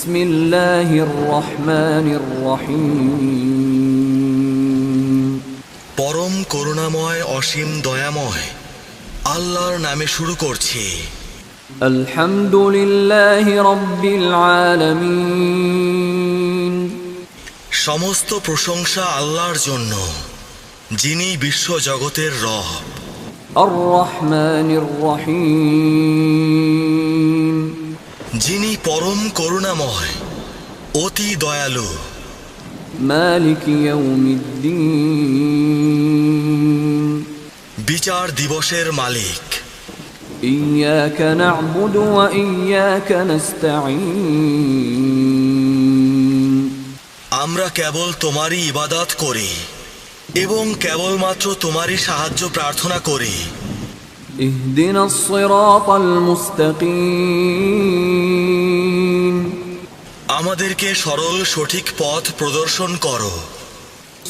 বিসমিল্লাহির রহমানির রহিম। পরম করুণাময় অসীম দয়াময় আল্লাহর নামে শুরু করছি। আলহামদুলিল্লাহি রাব্বিল আলামিন। সমস্ত প্রশংসা আল্লাহর জন্য, যিনি বিশ্ব জগতের রব। আর রহমানির রহিম। যিনি পরম করুণাময়, অতি দয়ালু। মালিক ইয়াউমিদ্দিন। বিচার দিবসের মালিক। ইয়াকা না'বুদু ওয়া ইয়াকা নাস্তাঈন। আমরা কেবল তোমারই ইবাদত করি এবং কেবলমাত্র তোমারই সাহায্য প্রার্থনা করি। ইহদিনাস সিরাতাল মুস্তাকিম। আমাদেরকে সরল সঠিক পথ প্রদর্শন করো।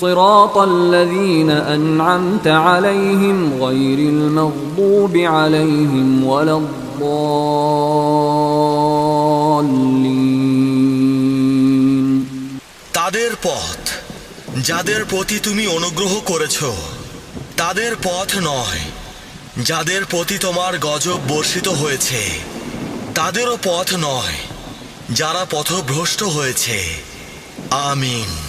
সিরাতাল্লাযীনা আন'আমতা আলাইহিম গায়রিল মাগদুবি আলাইহিম ওয়ালাদ-দাল্লিন। তাদের পথ, যাদের প্রতি তুমি অনুগ্রহ করেছ, তাদের পথ নয় যাদের প্রতি তোমার গজব বর্ষিত হয়েছে, তাদেরও পথ নয় যারা পথভ্রষ্ট হয়েছে। আমিন।